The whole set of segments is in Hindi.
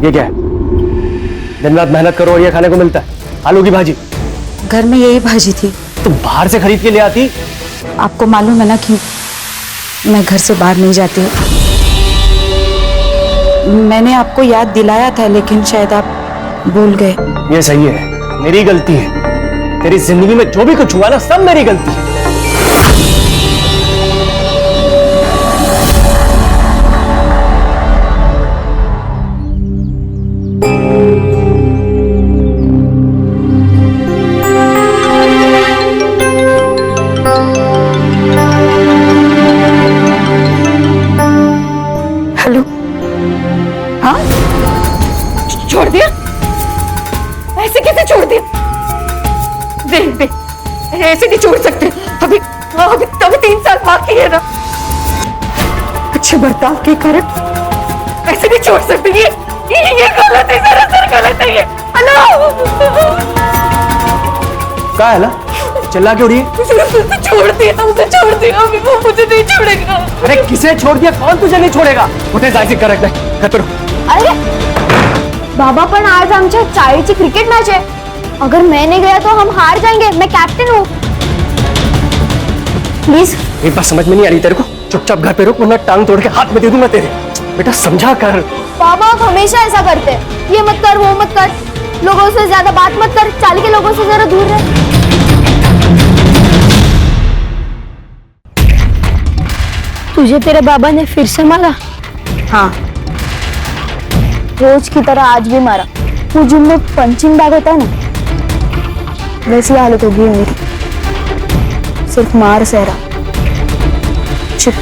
ये क्या है? दिन रात मेहनत करो और ये खाने को मिलता है? आलू की भाजी। घर में यही भाजी थी। तुम बाहर से खरीद के ले आती? आपको मालूम है ना कि मैं घर से बाहर नहीं जाती हूँ। मैंने आपको याद दिलाया था लेकिन शायद आप भूल गए। ये सही है, मेरी गलती है। तेरी जिंदगी में जो भी कुछ हुआ ना, सब मेरी गलती है। हेलो। हाँ, छोड़ दिया? ऐसे कैसे छोड़ दिया? देख ऐसे नहीं छोड़ सकते। अभी 3 साल बाकी है ना। अच्छे बर्ताव के कारण ऐसे नहीं छोड़ सकते। ये गलत है, सरासर गलत है ये। हेलो, क्या है ना? चिल्ला क्यों रही है? छोड़ दिया, उसे छोड़ दिया। अभी वो मुझे नहीं छोड़ेगा। अरे किसे छोड़ दिया? कौन तुझे नहीं छोड़ेगा? उठे जायचे करेक्ट आहे. करो. अरे बाबा, पण आज आमच्या शाळेची क्रिकेट मैच है। अगर मैं नहीं गया तो हम हार जाएंगे। मैं कैप्टन हूँ। प्लीज। एक बात समझ में नहीं आ रही तेरे को? चुपचाप घर पे रुक, वरना टांग तोड़ के हाथ में दे दूंगा तेरे। बेटा समझा कर। बाबा आप हमेशा ऐसा करते हैं। ये मत कर, वो मत कर, लोगों से ज्यादा बात मत कर, चाल के लोगों से जरा दूर रह। तुझे तेरे बाबा ने फिर से मारा? हाँ, रोज की तरह आज भी मारा। वो जिनमें पंचिंग बैग होता है ना, वैसी हालत होगी मेरी। सिर्फ मार सहरा। चुप।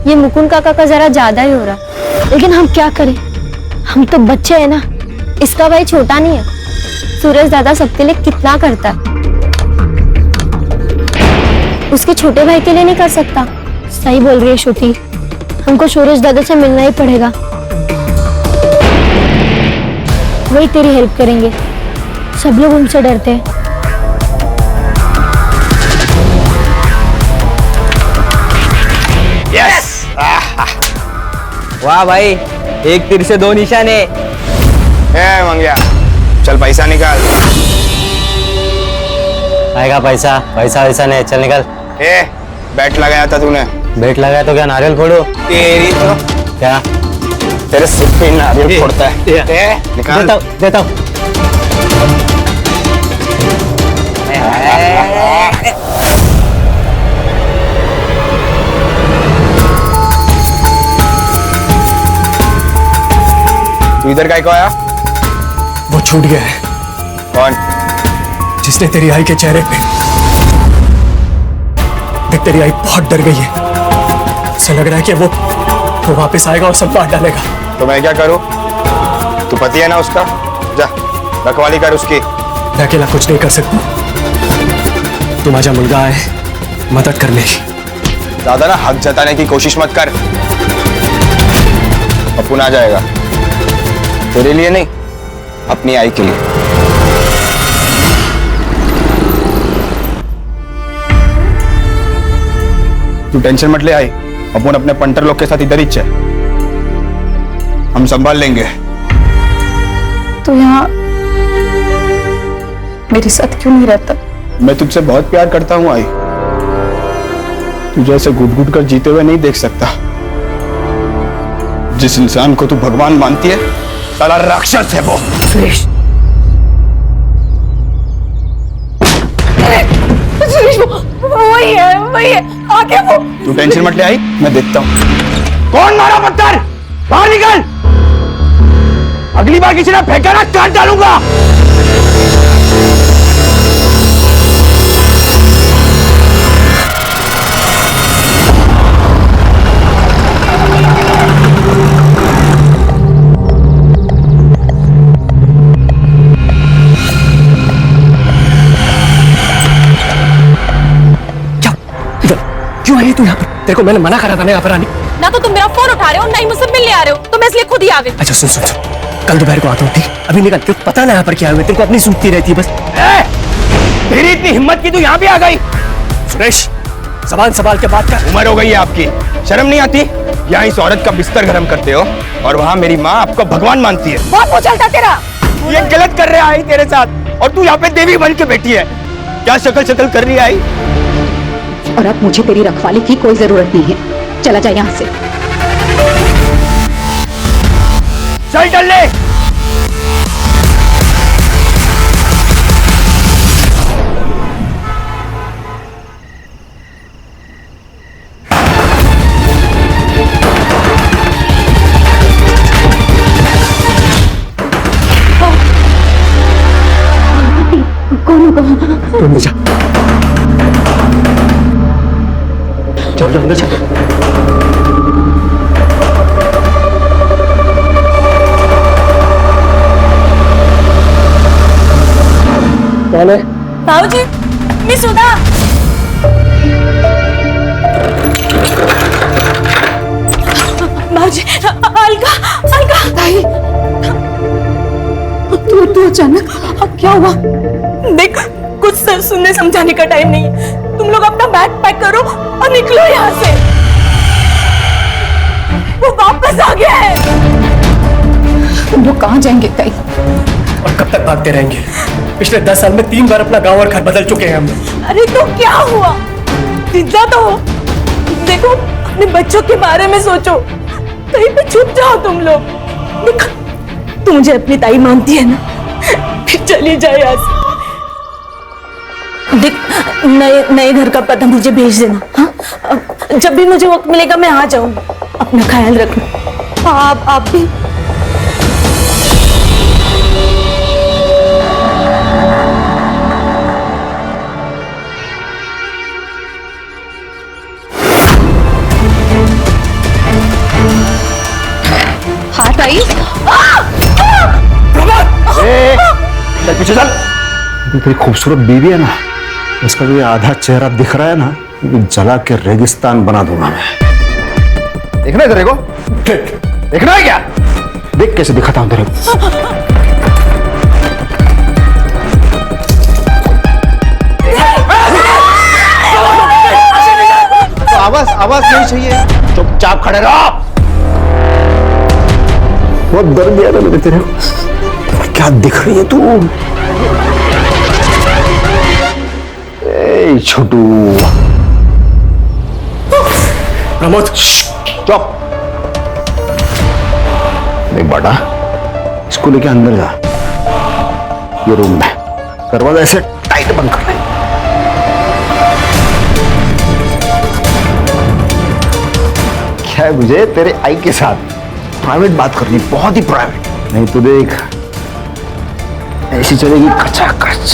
ये मुकुंद काका का जरा ज्यादा ही हो रहा, लेकिन हम क्या करें? हम तो बच्चे हैं ना। इसका भाई छोटा नहीं है। सूरज दादा सबके लिए कितना करता है, उसके छोटे भाई के लिए नहीं कर सकता। सही बोल रही है श्रुति, हमको सूरज दादा से मिलना ही पड़ेगा। वही तेरी हेल्प करेंगे। सब लोग उनसे डरते हैं। यस! वाह भाई, एक तीर से 2 निशाने। मंगिया, चल पैसा निकाल। आएगा पैसा? पैसा वैसा नहीं, चल निकल। बैट लगाया था तूने। बेट लगाया तो क्या नारियल फोड़ो? तेरी तो क्या तेरे सिर पे नारियल फोड़ता है। निकाल। देता हूँ। तू इधर काय को आया? वो छूट गया है। कौन? जिसने तेरी आई के चेहरे पे देख, तेरी आई बहुत डर गई है। ऐसा लग रहा है कि वो वापस आएगा और सब बांट डालेगा। तो मैं क्या करूं? तू पति है ना उसका, जा रखवाली कर उसकी। मैं अकेला कुछ नहीं कर सकता। तू माझा मुलगा है, मदद करने की। ज्यादा ना हक जताने की कोशिश मत कर। अपुन आ जाएगा, तेरे लिए नहीं, अपनी आई के लिए। तू टेंशन मत ले आई, अपुन अपने पंटर लोग के साथ इधर ही चल, हम संभाल लेंगे। तो यहाँ मेरे साथ क्यों नहीं रहता? मैं तुझसे बहुत प्यार करता हूं आई। तुझे ऐसे घुट घुट कर जीते हुए नहीं देख सकता। जिस इंसान को तू भगवान मानती है, साला राक्षस है वो। सुरेश, सुरेश वही है, आगे वो। तू टेंशन मत ले आई, मैं देखता हूं। कौन मारा पत्थर? बाहर निकल। अगली बार किसी ने फेंका ना, काट डालूंगा। क्यों आई तू यहाँ पर? तेरे को मैंने मना करा था ना यहाँ पर आने। ना तो तुम मेरा फोन उठा रहे हो, ना ही मुझसे मिलने आ रहे हो, तो मैं इसलिए खुद ही आ गई। अच्छा सुन, कल दोपहर को आता हूँ, ठीक? अभी निकल, तेरे को पता ना यहाँ पर क्या हुआ। तेरे को अपनी सूखती रहती है बस। तेरी इतनी हिम्मत की तू यहाँ भी आ गई? सुरेश, जबान संभाल के बात कर। उम्र हो गई है आपकी, शर्म नहीं आती? यहाँ इस औरत का बिस्तर गरम करते हो। और वहाँ मेरी माँ आपको भगवान मानती है। बहुत मुंह चलता तेरा। ये गलत कर रहे आई तेरे साथ, और तू यहाँ पे देवी बन के बैठी है। क्या शक्ल शक्ल कर रही है आई? और अब मुझे तेरी रखवाली की कोई जरूरत नहीं है, चला जा यहाँ से। चल चल ले। अंदर जा, चल अंदर चल। कौन है? भाऊजी, मी सुधा। भाऊजी, अलका, अलका। ताई, तू अचानक, अब क्या हुआ? देख, कुछ सुनने समझाने का टाइम नहीं है। तुम लोग अपना बैग पैक करो और निकलो यहाँ से। वो वापस आ गया है। तुम लोग कहाँ जाएंगे ताई? और कब तक भागते रहेंगे? पिछले 10 साल में 3 बार अपना गांव और घर बदल चुके हैं हम। अरे तो क्या हुआ? जिंदा तो हो। देखो, अपने बच्चों के बारे में सोचो। कहीं पे छुप जाओ तुम लोग। देखो, तू मुझे अपनी ताई मानती है ना? फिर चली जाए यहाँ से। देख, नए घर का पता मुझे भेज देना। हाँ, जब भी मुझे वक्त मिलेगा मैं आ जाऊंगी। अपना ख्याल रखना। आप भी। हाँ ताई। चल पीछे चल। तेरी खूबसूरत बीवी है ना, उसका जो ये आधा चेहरा दिख रहा है ना, जला के रेगिस्तान बना दूंगा मैं। देखना है तेरे को? देखना है क्या? देख कैसे दिखाता हूं तेरे को। तो आवाज नहीं चाहिए, चुपचाप खड़े रहो। बहुत दर्द दिया था मैंने तेरे को। क्या दिख रही है तू? ए छोटू। प्रमोद, चुप। देख बेटा, इसको लेके अंदर जा। ये रूम में दरवाजा ऐसे टाइट बंद कर ले। क्या है, मुझे तेरे आई के साथ प्राइवेट बात करनी, बहुत ही प्राइवेट। नहीं तो देख, ऐसी चलेगी कचाकच,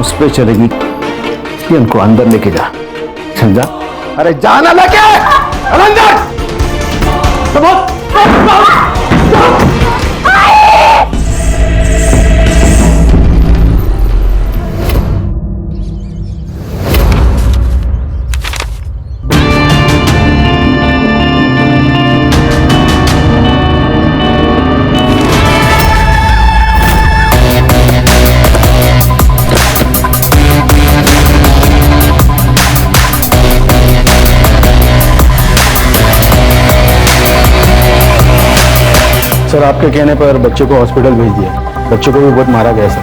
उस पे चलेगी कि उनको अंदर लेके जा। समझा? अरे जाना लेके अंदर। सर, आपके कहने पर बच्चे को हॉस्पिटल भेज दिया। बच्चे को भी बहुत मारा गया सर।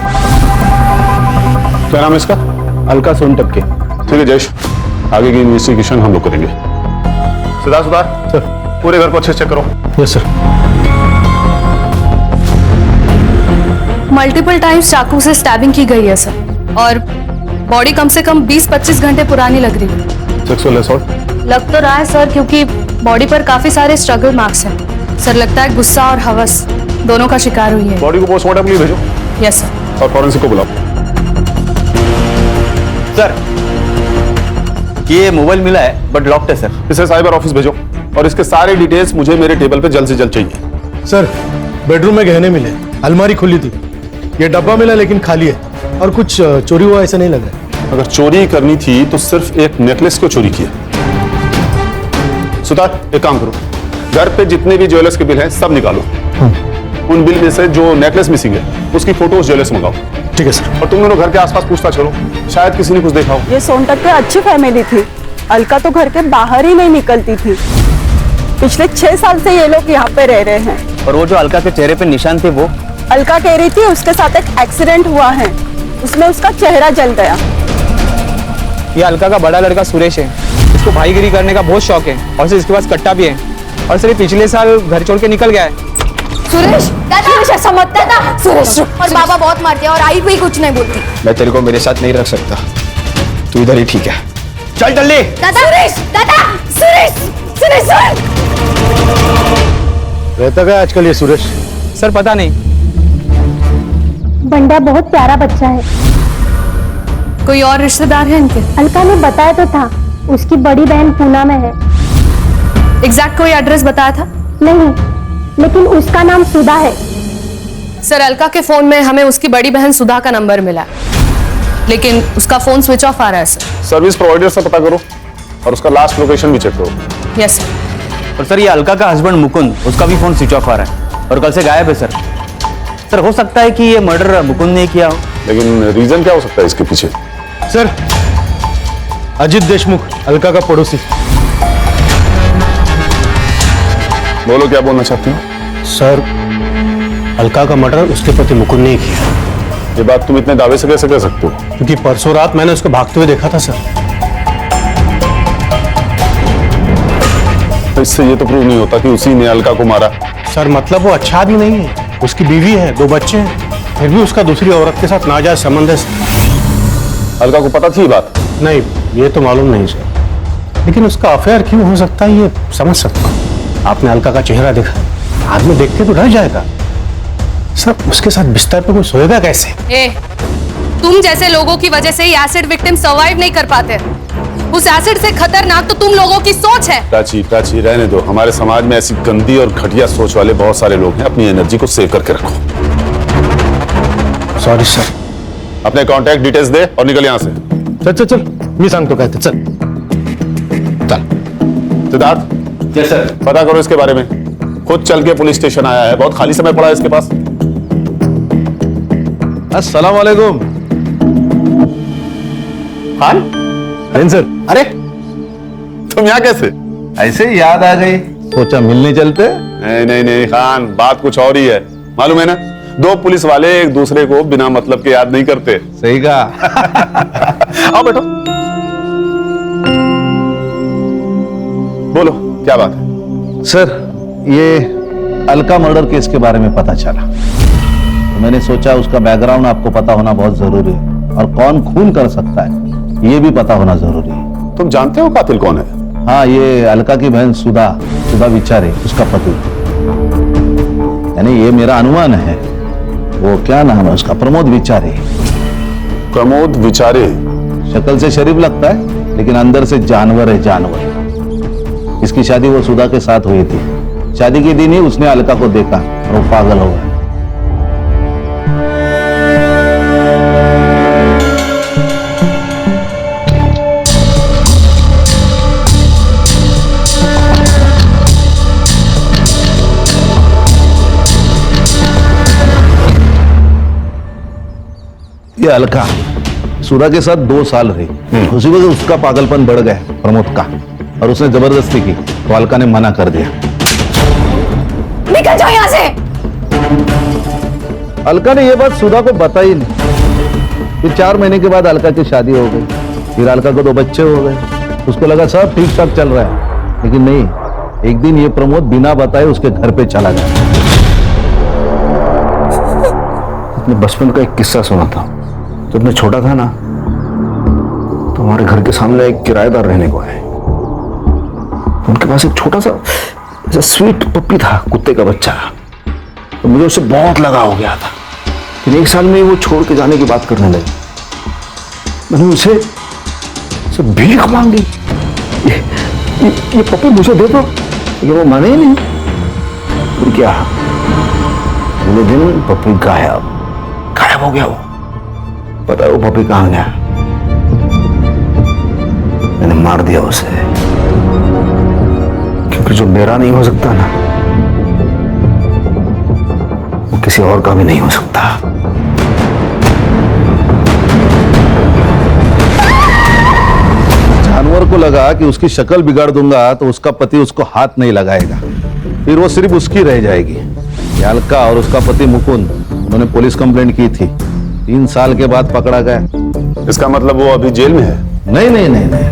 क्या नाम है इसका? अलका सोनटक्के। ठीक है जयेश, आगे की इन्वेस्टिगेशन हम लोग करेंगे। सुधार सर। पूरे घर को अच्छे से चेक करो। Yes sir. मल्टीपल टाइम्स चाकू से स्टैबिंग की गई है सर, और बॉडी कम से कम 20-25 घंटे पुरानी लग रही है। Sexual assault? लग तो रहा है सर, क्योंकि बॉडी पर काफी सारे स्ट्रगल मार्क्स हैं। सर, लगता है गुस्सा और हवस दोनों का शिकार हुई है। बॉडी को पोस्टमार्टम के लिए भेजो। Yes sir. और फॉरेंसिक को बुलाओ। सर, ये मोबाइल मिला है बट लॉक्ड है सर। इसे साइबर ऑफिस भेजो और इसके सारे डिटेल्स मुझे मेरे टेबल पे जल्द से जल्द चाहिए। सर, बेडरूम में गहने मिले, अलमारी खुली थी, ये डब्बा मिला लेकिन खाली है, और कुछ चोरी हुआ ऐसा नहीं लग रहा है। अगर चोरी करनी थी तो सिर्फ एक नेकलेस को चोरी किया। सुधार, एक काम करो, घर पे जितने भी ज्वेलर्स के बिल हैं सब निकालो। उन बिल में से जो नेकलेस मिसिंग है उसकी फोटो उस ज्वेलर्स मंगाओ। ठीक है सर। और तुम दोनों घर के आसपास पूछताछ करो, शायद किसी ने कुछ देखा हो। ये सोनटक्के अच्छी फैमिली थी। अलका तो घर के बाहर ही नहीं निकलती थी। पिछले 6 साल से ये लोग यहाँ पे रह रहे हैं। और वो जो अलका के चेहरे पे निशान थे वो? अलका कह रही थी उसके साथ एक एक्सीडेंट हुआ है, उसमें उसका चेहरा जल गया। ये अलका का बड़ा लड़का सुरेश है, इसको भाईगिरी करने का बहुत शौक है और सर इसके पास कट्टा भी है। और सर ये पिछले साल घर छोड़ के निकल गया है। सुरेश सुरेश ऐसा मत करना। सुरेश और बाबा बहुत मारते हैं और आई भी कुछ नहीं बोलती। मैं तेरे को मेरे साथ नहीं रख सकता, तू इधर ही ठीक है। चल जल्दी। दादा सुरेश, दादा सुरेश, सुरेश सर। रहता क्या आजकल ये सुरेश? सर पता नहीं। बंडा बहुत प्यारा बच्चा है। कोई और रिश्तेदार है इनके? अलका ने बताया तो था, उसकी बड़ी बहन पूना में है। एग्जैक्ट कोई एड्रेस बताया था? नहीं, लेकिन उसका नाम सुधा है। सर अलका के फोन में हमें उसकी बड़ी बहन सुधा का नंबर मिला है, लेकिन उसका फोन स्विच ऑफ आ रहा है सर। सर्विस प्रोवाइडर से पता करो और उसका लास्ट लोकेशन भी चेक करो। Yes sir. और सर ये अलका का हस्बैंड मुकुंद, उसका भी फोन स्विच ऑफ आ रहा है और कल से गायब है सर। सर हो सकता है कि ये मर्डर मुकुंद ने किया हो। लेकिन रीजन क्या हो सकता है इसके पीछे? सर अजित देशमुख, अलका का पड़ोसी। बोलो क्या बोलना चाहती हो? सर अलका का मर्डर उसके पति मुकुंद ने ही किया। ये बात तुम इतने दावे से कैसे कह सकते हो? क्योंकि परसों रात मैंने उसको भागते हुए देखा था सर। तो इससे ये तो प्रूव नहीं होता कि उसी ने अलका को मारा। सर मतलब वो अच्छा आदमी नहीं है, उसकी बीवी है, 2 बच्चे हैं, फिर भी उसका दूसरी औरत के साथ नाजायज संबंध है। अलका को पता थी ये बात? नहीं, ये तो मालूम नहीं सर, लेकिन उसका अफेयर क्यों हो सकता है ये समझ सकता हूँ। आपने अलका का चेहरा देखा, आदमी देख के तो डर जाएगा। सर उसके साथ बिस्तर पे कोई सोएगा कैसे? तुम जैसे लोगों की वजह से ही एसिड विक्टिम सर्वाइव नहीं कर पाते। उस एसिड से खतरनाक तो तुम लोगों की सोच है। प्राची रहने दो। हमारे समाज में ऐसी गंदी और घटिया सोच वाले बहुत सारे लोग हैं। अपनी एनर्जी को सेव करके रखो। Sorry sir. अपने कांटेक्ट डिटेल्स दे और निकल यहां से। चल मी सांगतो काय ते, चल। Siddharth, yes sir. पता करो इसके बारे में। खुद चल के पुलिस स्टेशन आया है, बहुत खाली समय पड़ा है इसके पास। अस्सलाम वालेकुम। खान सर। अरे तुम यहाँ कैसे? ऐसे ही याद आ गई, सोचा मिलने चलते। नहीं खान, बात कुछ और ही है। मालूम है ना, 2 पुलिस वाले एक दूसरे को बिना मतलब के याद नहीं करते। सही कहा। आओ बैठो। बोलो क्या बात है? सर ये अलका मर्डर केस के बारे में पता चला, तो मैंने सोचा उसका बैकग्राउंड आपको पता होना बहुत जरूरी है, और कौन खून कर सकता है ये भी पता होना जरूरी है। तुम जानते हो कातिल कौन है? हाँ, ये अलका की बहन सुधा विचारे, उसका पति। यानी ये मेरा अनुमान है। वो क्या नाम है उसका? प्रमोद विचारे। प्रमोद विचारे? शक्ल से शरीफ लगता है, लेकिन अंदर से जानवर है, जानवर। इसकी शादी वो सुधा के साथ हुई थी। शादी के दिन ही उसने अलका को देखा और वो पागल हो गया। ये अलका सुधा के साथ 2 साल रही, उसी वजह उसका पागलपन बढ़ गया प्रमोद का, और उसने जबरदस्ती की तो अलका ने मना कर दिया। निकल जाओ यहाँ से। अलका ने यह बात सुधा को बताई नहीं। फिर 4 महीने के बाद अलका की शादी हो गई, फिर अलका को 2 बच्चे हो गए। उसको लगा सब ठीक ठाक चल रहा है, लेकिन नहीं, एक दिन ये प्रमोद बिना बताए उसके घर पे चला गया। अपने बचपन का एक किस्सा सुना था। जब मैं छोटा था ना, तो हमारे घर के सामने एक किराएदार रहने को आए। उनके पास एक छोटा सा ऐसा स्वीट पप्पी था, कुत्ते का बच्चा। तो मुझे उससे बहुत लगाव हो गया था। फिर 1 साल में वो छोड़ के जाने की बात करने लगे। मैंने उसे भीख मांगी, ये पप्पी मुझे दे दो, लेकिन वो माने ही नहीं। फिर क्या, अगले दिन पप्पी गायब हो गया। वो पता है वो पप्पी कहां गया? मैंने मार दिया उसे, क्योंकि जो मेरा नहीं हो सकता ना, वो किसी और का भी नहीं हो सकता। जानवर को को लगा कि उसकी शक्ल बिगाड़ दूंगा तो उसका पति उसको हाथ नहीं लगाएगा, फिर वो सिर्फ उसकी रह जाएगी। ये अलका और उसका पति मुकुंद, उन्होंने पुलिस कंप्लेंट की थी, 3 साल के बाद पकड़ा गया। इसका मतलब वो अभी जेल में है? नहीं नहीं नहीं नहीं,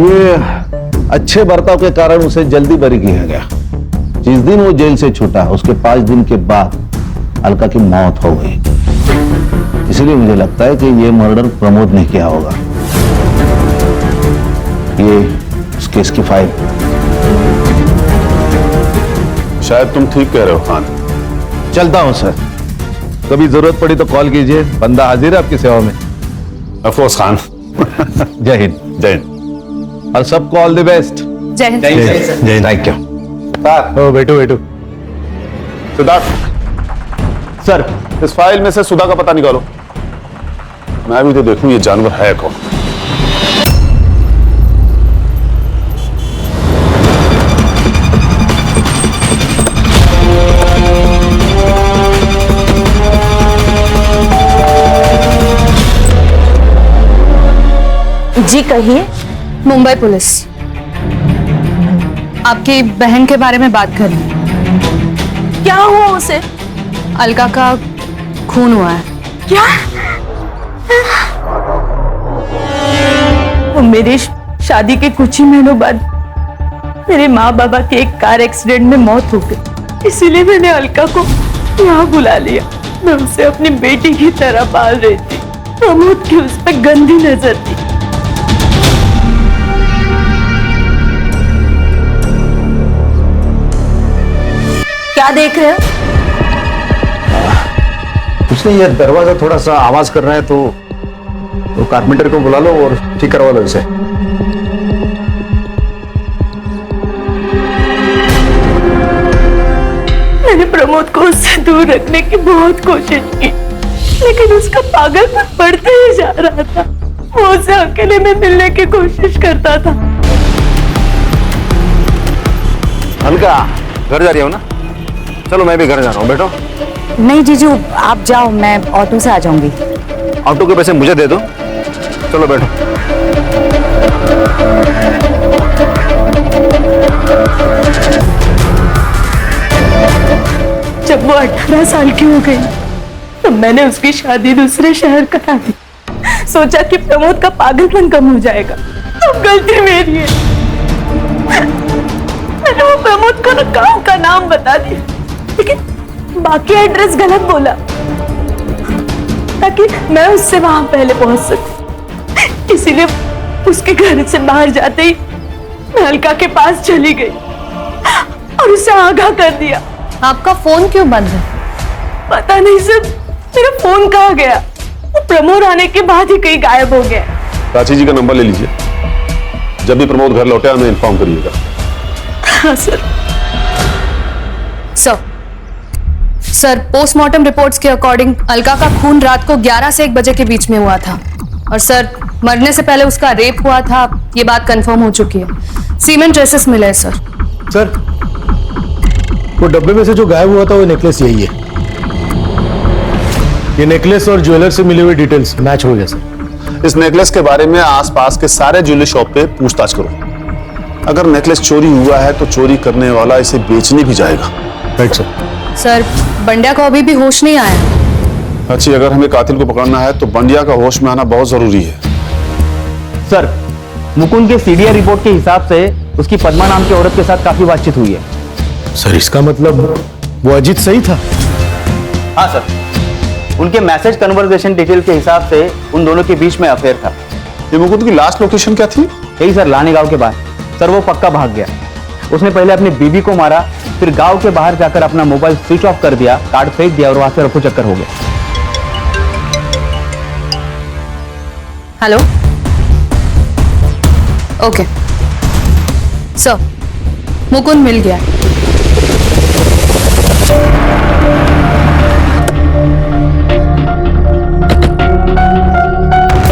ये अच्छे बर्ताव के कारण उसे जल्दी बरी किया गया। जिस दिन वो जेल से छूटा उसके 5 दिन के बाद अलका की मौत हो गई। इसलिए मुझे लगता है कि ये मर्डर प्रमोद ने किया होगा। ये उस केस की फाइल। शायद तुम ठीक कह रहे हो खान। चलता हूं सर, कभी जरूरत पड़ी तो कॉल कीजिए, बंदा हाजिर है आपकी सेवा में। अफकोर्स खान। जय हिंद। जय हिंद। और सबको ऑल द बेस्ट। जय हिंद। जय हिंद। Thank you. बैठो। सिद्धार्थ सर, इस फाइल में से सुधा का पता निकालो। मैं भी तो देखूं ये जानवर है कौन। जी कहिए। मुंबई पुलिस आपकी बहन के बारे में बात कर रही है। क्या हुआ उसे? अलका का खून हुआ है। क्या? वो मेरी शादी के कुछ ही महीनों बाद मेरे माँ बाबा के एक कार एक्सीडेंट में मौत हो गई, इसीलिए मैंने अलका को यहाँ बुला लिया। मैं उसे अपनी बेटी की तरह पाल रही थी। प्रमोद की उस पर गंदी नजर थी। क्या देख रहे हो? कुछ नहीं, ये दरवाजा थोड़ा सा आवाज कर रहा है तो कारपेंटर को बुला लो और ठीक करवा लो इसे। मैंने प्रमोद को उससे दूर रखने की बहुत कोशिश की, लेकिन उसका पागलपन बढ़ते ही जा रहा था। वो उसे अकेले में मिलने की कोशिश करता था। अलका, घर जा रही हो ना? चलो मैं भी घर जा रहा हूँ, बैठो। नहीं जीजू, आप जाओ, मैं ऑटो से आ जाऊंगी। ऑटो के पैसे मुझे दे दो। चलो बैठो। जब वो 18 साल की हो गई तो मैंने उसकी शादी दूसरे शहर करा दी। सोचा कि प्रमोद का पागलपन कम हो जाएगा। अब गलती मेरी है। मैंने वो प्रमोद को गांव का नाम बता दिया, लेकिन बाकी एड्रेस गलत बोला ताकि मैं उससे वहां पहले पहुंच सकूं। इसीलिए उसके घर से बाहर जाते ही मैं अलका के पास चली गई और उसे आगाह कर दिया। आपका फोन क्यों बंद है? पता नहीं सर, मेरा फोन कहाँ गया? वो प्रमोद आने के बाद ही कहीं गायब हो गया। प्राची जी का नंबर ले लीजिए, जब भी प्रमोद घर लौटे हमें इन्फॉर्म करिएगा। हाँ सर। सर, पोस्टमार्टम रिपोर्ट्स के अकॉर्डिंग अलका का खून रात को 11 से 1 बजे के बीच में हुआ था और सर मरने से पहले उसका रेप हुआ था, ये बात कंफर्म हो चुकी है। सीमेंट ट्रेसेस मिले हैं सर। सर, वो डब्बे में से जो गायब हुआ था वो नेकलेस यही है। ये नेकलेस और ज्वेलर से मिली हुई डिटेल्स मैच हो गया सर। इस नेकलेस के बारे में आसपास के सारे ज्वेलरी शॉप पे पूछताछ करो। अगर नेकलेस चोरी हुआ है तो चोरी करने वाला इसे बेचने भी जाएगा। Right sir. सर, बंड्या को अभी भी होश नहीं आया। अच्छी, अगर हमें कातिल को पकड़ना है तो बंडिया का होश में आना बहुत जरूरी है। सर, मुकुंद के सीडीआर रिपोर्ट के हिसाब से उसकी पद्मा नाम की औरत के साथ काफी बातचीत हुई है। सर, इसका मतलब वो अजीत सही था? हाँ सर, उनके मैसेज कन्वर्सेशन डिटेल के हिसाब से उन दोनों के बीच में अफेयर था। ये मुकुंद की लास्ट लोकेशन क्या थी? यही सर, लानी गांव के बाहर। सर, वो पक्का भाग गया। उसने पहले अपनी बीबी को मारा, फिर गांव के बाहर जाकर अपना मोबाइल स्विच ऑफ कर दिया, कार्ड फेंक दिया और वहां से रफू चक्कर हो गया। हेलो, ओके सर, मुकुंद मिल गया।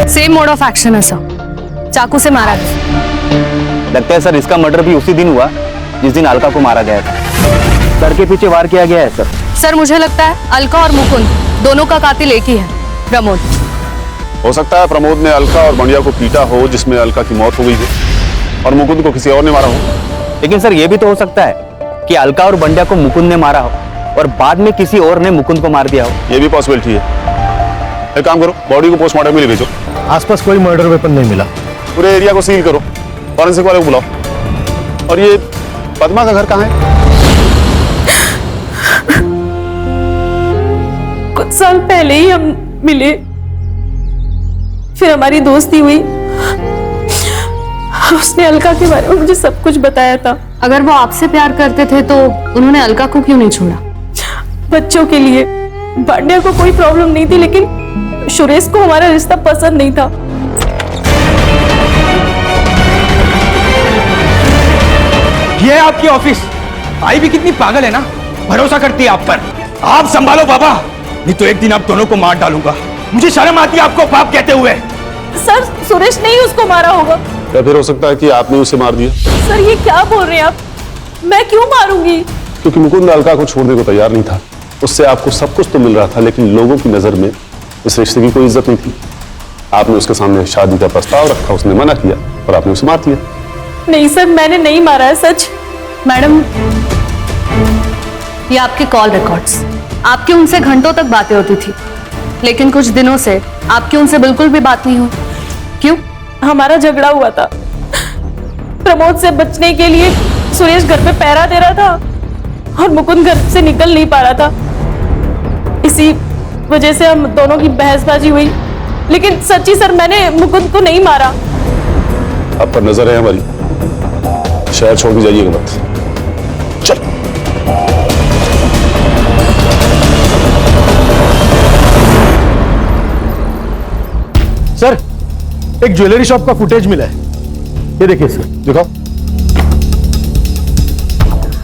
सेम मोड ऑफ एक्शन है सर, चाकू से मारा गया। लगता है सर इसका मर्डर भी उसी दिन हुआ जिस दिन अलका को मारा गया था। सर के पीछे वार किया गया है सर। सर, मुझे लगता है अलका और मुकुंद दोनों का कातिल एक ही है, प्रमोद। हो सकता है प्रमोद ने अलका और बंडिया को पीटा हो, जिसमें अलका की मौत हो गई हो, और मुकुंद को किसी और ने मारा हो। लेकिन सर ये भी तो हो सकता है कि अलका और बंडिया को मुकुंद ने मारा हो और बाद में किसी और ने मुकुंद को मार दिया हो। ये भी पॉसिबिलिटी है। एक काम करो, बॉडी को पोस्टमार्टम के लिए भेजो। आसपास कोई मर्डर वेपन नहीं मिला। पूरे एरिया को सील करो, फॉरेंसिक वाले को बुलाओ। और ये पद्मा का घर कहाँ है? कुछ साल पहले ही हम मिले, फिर हमारी दोस्ती हुई। उसने अलका के बारे में मुझे सब कुछ बताया था। अगर वो आपसे प्यार करते थे तो उन्होंने अलका को क्यों नहीं छोड़ा? बच्चों के लिए। बांडिया को कोई प्रॉब्लम नहीं थी, लेकिन सुरेश को हमारा रिश्ता पसंद नहीं था। ये है आपकी ऑफिस। आई भी कितनी पागल है ना, भरोसा करती है आप पर। आप संभालो बाबा, नहीं तो एक दिन आप दोनों को मार डालूंगा। मुझे शर्म आती है आपको बाप कहते हुए। सर, सुरेश ने ही उसको मारा होगा। या फिर हो सकता है कि आपने उसे मार दिया। सर, ये क्या बोल रहे हैं आप? मैं क्यों मारूंगी? क्योंकि मुकुंद अलका को छोड़ने को तैयार नहीं था। उससे आपको सब कुछ तो मिल रहा था, लेकिन लोगों की नजर में इस रिश्ते की कोई इज्जत नहीं थी। आपने उसके सामने शादी का प्रस्ताव रखा, उसने मना किया और आपने उसे मार दिया। नहीं सर, मैंने नहीं मारा है, सच। मैडम, ये आपके कॉल रिकॉर्ड्स, आपकी उनसे घंटों तक बातें होती थी, लेकिन कुछ दिनों से आपकी उनसे बिल्कुल भी बात नहीं हुई। क्यों? हमारा झगड़ा हुआ था। प्रमोद से बचने के लिए सुरेश घर पे पहरा दे रहा था और मुकुंद घर से निकल नहीं पा रहा था। इसी वजह से हम दोनों की बहसबाजी हुई। लेकिन सच्ची सर, मैंने मुकुंद को नहीं मारा। आप पर नजर है हमारी, शहर छोड़ के जाइएगा मत। चल। सर, एक ज्वेलरी शॉप का फुटेज मिला है। ये देखिए सर। दिखाओ।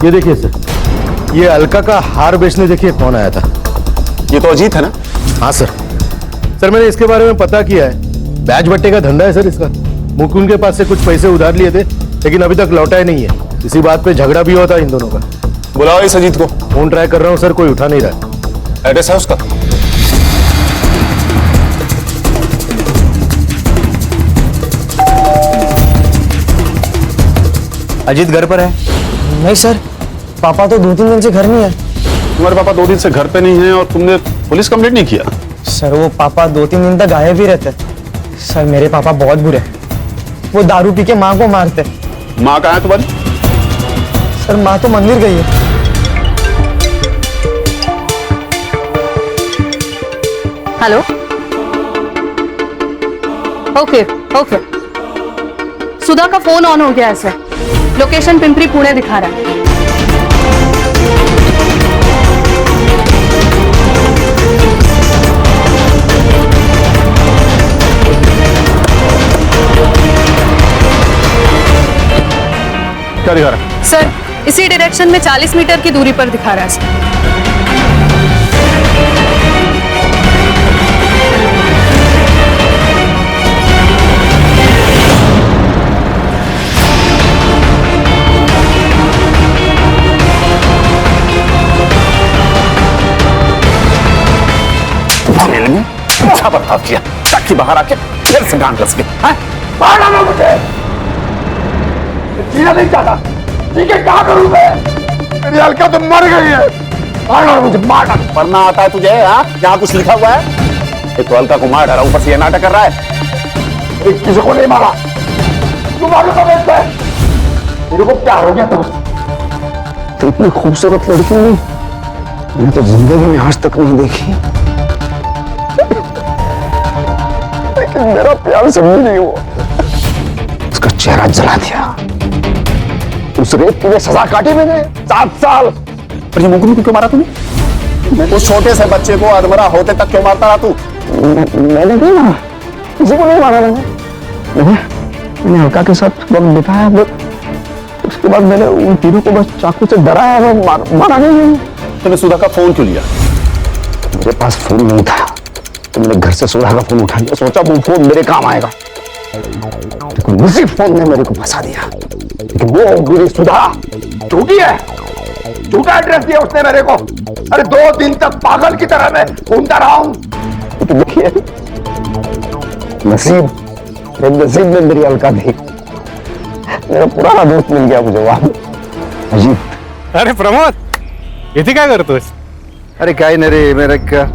ये देखिए सर, ये अलका का हार बेचने देखिए कौन आया था। ये तो अजीत है ना? हाँ सर। सर, मैंने इसके बारे में पता किया है। बैच बट्टे का धंधा है सर इसका। मुकुंद के पास से कुछ पैसे उधार लिए थे, लेकिन अभी तक लौटा ही नहीं है। इसी बात पे झगड़ा भी होता है इन दोनों का। बुलाओ इस अजीत को। फोन ट्राई कर रहा हूँ सर, कोई उठा नहीं रहा। एड्रेस है उसका? अजीत घर पर है? नहीं सर, पापा तो 2-3 दिन से घर नहीं है। तुम्हारे पापा 2 दिन से घर पे नहीं है और तुमने पुलिस कंप्लेंट नहीं किया? सर, वो पापा 2-3 दिन तक गायब ही रहते। सर, मेरे पापा बहुत बुरे हैं। वो दारू पी के माँ को मारते। माँ कहाँ है तुम्हारी? सर, माँ तो मंदिर गई है। हेलो। ओके ओके, सुधा का फोन ऑन हो गया है सर। लोकेशन पिंपरी पुणे दिखा रहा है। क्या दिखा रहा है? सर, इसी डायरेक्शन में 40 मीटर की दूरी पर दिखा रहा है सर। जेल में अच्छा बर्ताव किया, ताकि बाहर आके फिर से गांड कस के मार डालो मुझे। जीना नहीं चाहता, ठीक है? क्या करूं मैं? मेरी अलका तो मर गई है। मार डालो मुझे, मार डालो। मरना आता है तुझे? हाँ, यहाँ कुछ लिखा हुआ है? एक तो अलका को मार डाला, ऊपर से ये नाटक कर रहा है। किसी को नहीं मारा। तू मालूम है मेरे को प्यार हो गया था उससे। तो इतनी खूबसूरत लड़की नहीं मैंने तो जिंदगी में आज तक नहीं देखी। लेकिन मेरा प्यार समझ नहीं हुआ। उसका चेहरा जला दिया। उस रेप के लिए सजा काटी मैंने 7 साल। पर ये मुकुंद को क्यों मारा तूने? उस छोटे से बच्चे को अधमरा होते तक क्यों मारता रहा तू? मैंने नहीं मारा, किसी को नहीं मारा। मैंने अलका के साथ वक्त बिताया। उसके बाद मैंने उन तीनों को बस चाकू से डराया, मारा नहीं। तूने सुधा का फोन क्यों लिया? मेरे पास फोन नहीं था, तो मैंने घर से सुधा का फोन उठा लिया। सोचा वो फोन मेरे काम आएगा, लेकिन उसी फोन ने मेरे को फंसा दिया। लेकिन वो मेरी सुधा झूठी है, झूठा एड्रेस दिया उसने मेरे को। अरे 2 दिन तक पागल की तरह मैं घूमता रहा हूं। तो देखिए नसीब, नसीब में मेरी अलका थी। मेरा पुराना दोस्त मिल गया मुझे वहां। अजीत। अरे प्रमोद, इथे काय करतोस? अरे क्या ही नहीं रे, मेरा क्या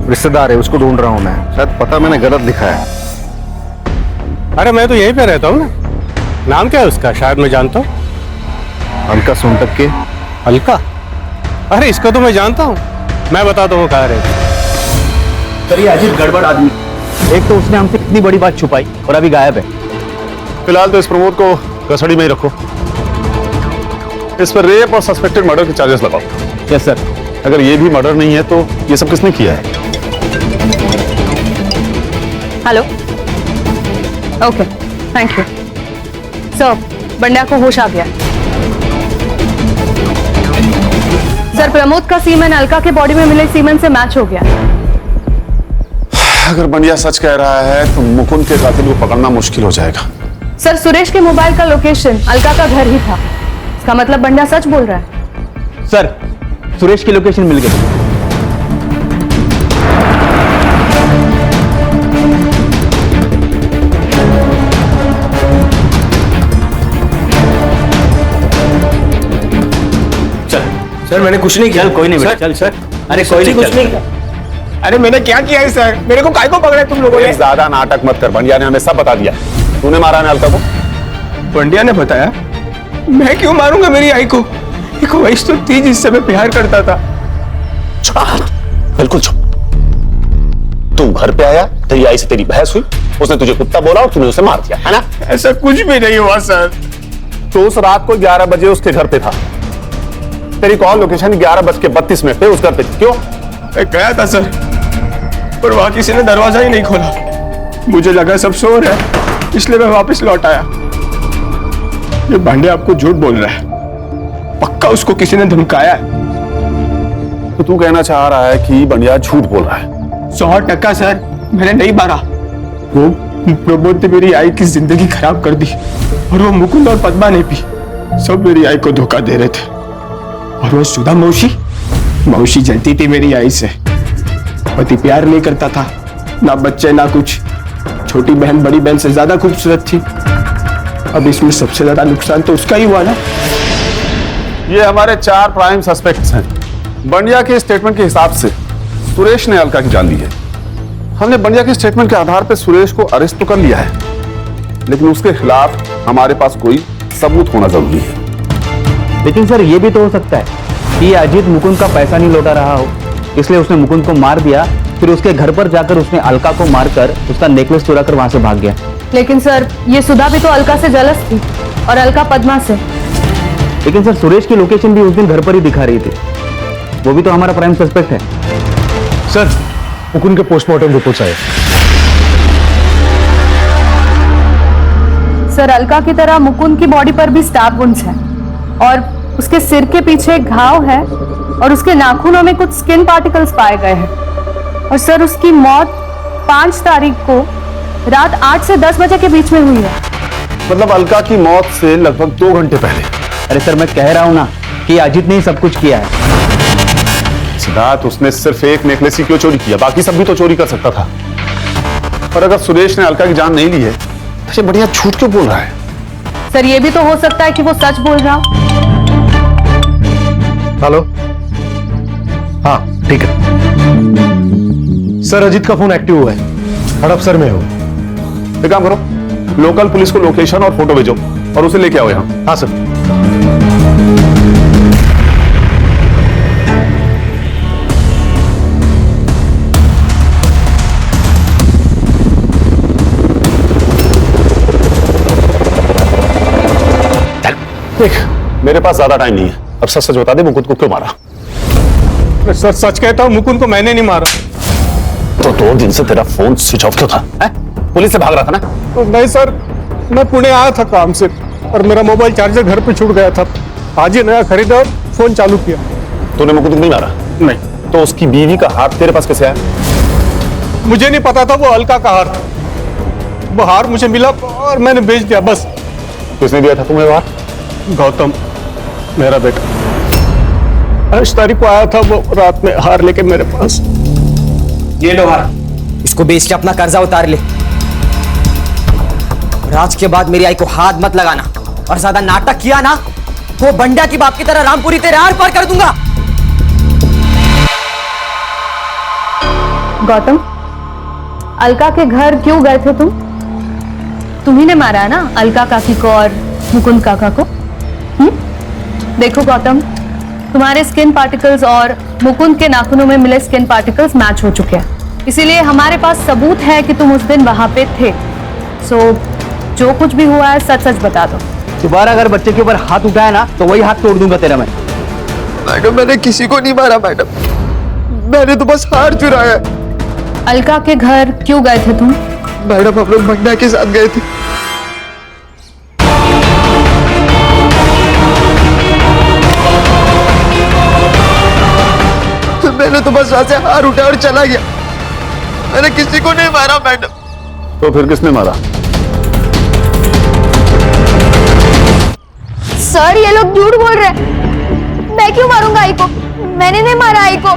रिश्तेदार है, उसको ढूंढ रहा हूँ मैं। शायद पता मैंने गलत लिखा है। अरे मैं तो यहीं पे रहता हूँ ना। नाम क्या है उसका? शायद मैं जानता हूँ। अलका सोनटक के। अलका? अरे इसको तो मैं जानता हूँ, मैं बताता हूँ कहाँ रहता। सर ये अजीत गड़बड़ आदमी, एक तो उसने हमसे कितनी बड़ी बात छुपाई और अभी गायब है। फिलहाल तो इस प्रमोद को कस्टडी में ही रखो। इस पर रेप और सस्पेक्टेड मर्डर के चार्जेस लगाओ। Yes sir. अगर ये भी मर्डर नहीं है तो ये सब किसने किया है? Hello. Okay, thank you sir. Bandya को होश आ गया। सर प्रमोद का सीमेन अलका के बॉडी में मिले सीमेन से मैच हो गया। अगर बंडिया सच कह रहा है तो मुकुंद के कातिल को पकड़ना मुश्किल हो जाएगा। सर सुरेश के मोबाइल का लोकेशन अलका का घर ही था। इसका मतलब बंड्या सच बोल रहा है। सर सुरेश की लोकेशन मिल गई। सर मैंने कुछ नहीं किया। चल कोई नहीं बेटा, चल सर। अरे कोई नहीं, कुछ नहीं किया। अरे मैंने क्या किया है सर? मेरे को काय को पकड़ा है तुम लोगों ने? ज्यादा नाटक मत कर, बंडिया ने हमें सब बता दिया। तूने मारा है अलका को? बंडिया ने बताया। मैं क्यों मारूंगा मेरी आई को? एक वैश तो थी जिससे मैं प्यार करता था। बिल्कुल चुप। तू घर पे आया, तेरी आई से तेरी बहस हुई, उसने तुझे कुत्ता बोला और तूने उसे मार दिया, है ना? ऐसा कुछ भी नहीं हुआ सर। तो उस रात को 11 बजे उसके घर पे था। तेरी कॉल लोकेशन 11:32 पे उस घर पे थी। क्यों? मैं गया था सर, पर वहां किसी ने दरवाजा ही नहीं खोला। मुझे लगा सब सो रहे हैं, इसलिए मैं वापस लौट आया। ये भांडे आपको झूठ बोल रहा है। पक्का उसको किसी ने धमकाया है। तो तू कहना चाह रहा है कि बंडिया झूठ बोल रहा है? 100% सर, मैंने नहीं मारा। वो प्रमोद ने मेरी आई की जिंदगी खराब कर दी, और वो मुकुंद और पद्मा ने भी सब मेरी आई को धोखा दे रहे थे। और वो सुधा मौसी जलती थी मेरी आई से। पति प्यार नहीं करता था, ना बच्चे ना कुछ। छोटी बहन बड़ी बहन से ज्यादा खूबसूरत थी। अब इसमें सबसे ज्यादा नुकसान तो उसका ही हुआ ना। ये हमारे 4 प्राइम सस्पेक्ट्स हैं। बंडिया के स्टेटमेंट के हिसाब से सुरेश ने अलका की जान ली है। हमने बंडिया के स्टेटमेंट के आधार पर सुरेश को अरेस्ट तो कर लिया है, लेकिन उसके खिलाफ हमारे पास कोई सबूत होना जरूरी है। लेकिन सर ये भी तो हो सकता है कि अजीत मुकुंद का पैसा नहीं लौटा रहा हो, इसलिए उसने मुकुंद को मार दिया, फिर उसके घर पर जाकर उसने अलका को मारकर उसका नेकलेस चुरा कर वहां से भाग गया। लेकिन सर ये सुधा भी तो अलका से जलस थी और अलका पद्मा से। लेकिन सर सुरेश की लोकेशन भी उस दिन घर पर ही दिखा रही थी, वो भी तो हमारा प्राइम सस्पेक्ट है। सर मुकुंद के पोस्टमार्टम रिपोर्ट्स आए। सर अलका की तरह मुकुंद की बॉडी पर भी स्टैब वुंड्स हैं और उसके सिर के पीछे एक घाव है और उसके नाखूनों में कुछ स्किन पार्टिकल्स पाए गए हैं। और सर उसकी मौत 5 तारीख को रात 8 से 10 बजे के बीच में हुई है। मतलब अलका की मौत से लगभग 2 घंटे पहले। अरे सर मैं कह रहा हूं ना कि अजीत ने ही सब कुछ किया है। सिद्धार्थ, उसने सिर्फ एक नेकलेस ही क्यों चोरी किया? बाकी सब भी तो चोरी कर सकता था। और अगर सुरेश ने अलका की जान नहीं ली है तो ये बढ़िया झूठ क्यों बोल रहा है? सर ये भी तो हो सकता है कि वो सच बोल रहा हो। हेलो, हाँ ठीक है सर। अजीत का फोन एक्टिव हुआ है, हड़पसर में हो। एक काम करो, लोकल पुलिस को लोकेशन और फोटो भेजो और उसे लेके आओ यहाँ। हाँ सर। देख, मेरे पास ज्यादा टाइम नहीं है, अब सच सच बता दे, मुकुंद को क्यों मारा? सर सच कहता हूँ, मुकुंद को मैंने नहीं मारा। तो 2 दिन से तेरा फोन स्विच ऑफ क्यों था? पुलिस से भाग रहा था ना? तो नहीं सर, मैं पुणे आया था काम से और मेरा मोबाइल चार्जर घर पे छूट गया था। आज ही नया खरीदा और फोन चालू किया। तूने मुकुंद को नहीं मारा? नहीं। तो उसकी बीवी का हाथ तेरे पास कैसे आया? मुझे नहीं पता था वो अलका का हार था। वो हार मुझे मिला और मैंने बेच दिया, बस। किसने दिया था तुम्हें हार? गौतम, मेरा बेटा। 8 तारीख को आया था वो रात में हार लेके मेरे पास। ये लो हार, इसको बेच के अपना कर्जा उतार ले। और आज के बाद मेरी आई को हाथ मत लगाना और ज्यादा नाटक किया ना तो बंडा की बाप की तरह रामपुरी तेरे आर पार कर दूंगा। गौतम, अलका के घर क्यों गए थे तुम? तुम्ही ने मारा है ना अलका काकी को और मुकुंद काका को? देखो गौतम, तुम्हारे स्किन पार्टिकल्स और मुकुंद के नाखूनों में मिले स्किन पार्टिकल्स मैच हो चुके हैं, इसीलिए हमारे पास सबूत है कि तुम उस दिन वहां पे थे। सो जो कुछ भी हुआ है सच सच बता दो। दोबारा अगर बच्चे के ऊपर हाथ उठाया ना तो वही हाथ तोड़ दूंगा तेरा मैं। मैडम मैंने किसी को नहीं मारा मैडम, मैंने तो बस हार चुराया। अलका के घर क्यों गए थे तुम? मैडम हम लोग बंडा के साथ गए थे। मैंने तो बस वहां से हार उठाया और चला गया, मैंने किसी को नहीं मारा मैडम। तो फिर किसने मारा? सर ये लोग झूठ बोल रहे हैं। मैं क्यों मारूंगा आई को? मैंने नहीं मारा आई को।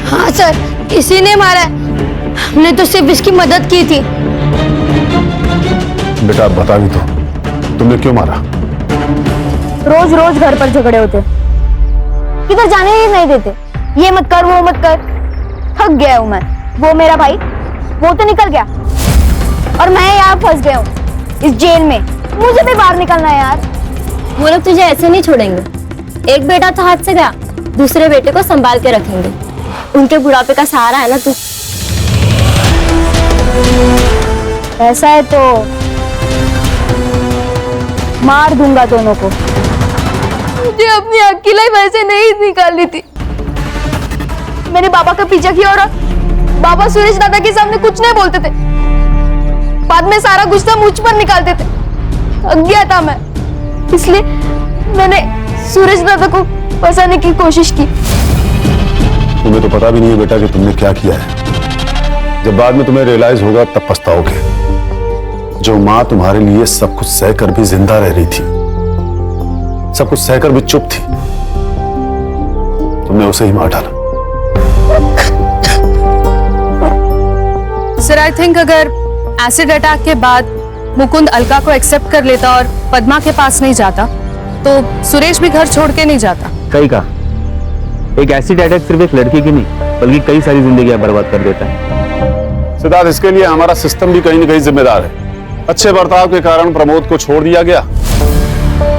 हाँ सर, किसी ने मारा है, हमने तो सिर्फ इसकी मदद की थी। बेटा बता भी तो, तुमने क्यों मारा? रोज रोज घर पर झगड़े होते, किधर जाने ही नहीं देते। ये मत कर वो मत कर, थक गया हूं मैं। वो मेरा भाई वो तो निकल गया और मैं यहाँ फंस गया हूँ इस जेल में। मुझे भी बाहर निकलना है यार। वो लोग तुझे ऐसे नहीं छोड़ेंगे। एक बेटा तो हाथ से गया, दूसरे बेटे को संभाल के रखेंगे। उनके बुढ़ापे का सहारा है ना तू। ऐसा है तो मार दूंगा दोनों को। मुझे अपनी अकेलाई वैसे नहीं निकालनी थी। मैंने बाबा का पीछा किया और बाबा सुरेश दादा के सामने कुछ नहीं बोलते थे, बाद में सारा गुस्सा मुझ पर निकालते थे। थक गया था मैं, इसलिए मैंने सुरेश दादा को फंसाने की कोशिश की। तुम्हें तो पता भी नहीं है बेटा कि तुमने क्या किया है। जब बाद में तुम्हें रियलाइज होगा तब पछताओगे। जो माँ तुम्हारे लिए सब कुछ सहकर भी जिंदा रह रही थी, सब कुछ सहकर भी चुप थी, तुमने उसे ही मार डाला। सर आई थिंक अगर एसिड अटैक के बाद मुकुंद अलका को एक्सेप्ट कर लेता और पद्मा के पास नहीं जाता तो सुरेश भी घर छोड़ के नहीं जाता। सही कहा, एक एसिड अटैक सिर्फ एक लड़की की नहीं बल्कि कई सारी जिंदगियां बर्बाद कर देता है। सिद्धार्थ, इसके लिए हमारा सिस्टम भी कहीं न कहीं जिम्मेदार है। अच्छे बर्ताव के कारण प्रमोद को छोड़ दिया गया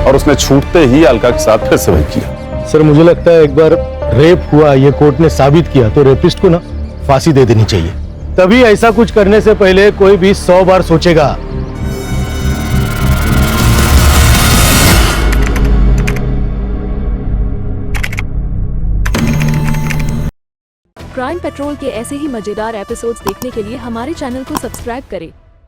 और उसने छूटते ही अलका के साथ फिर से वही किया। सर मुझे लगता है एक बार रेप हुआ ये कोर्ट ने साबित किया तो रेपिस्ट को ना फांसी दे देनी चाहिए। तभी ऐसा कुछ करने से पहले कोई भी 100 बार सोचेगा। क्राइम पेट्रोल के ऐसे ही मजेदार एपिसोड्स देखने के लिए हमारे चैनल को सब्सक्राइब करें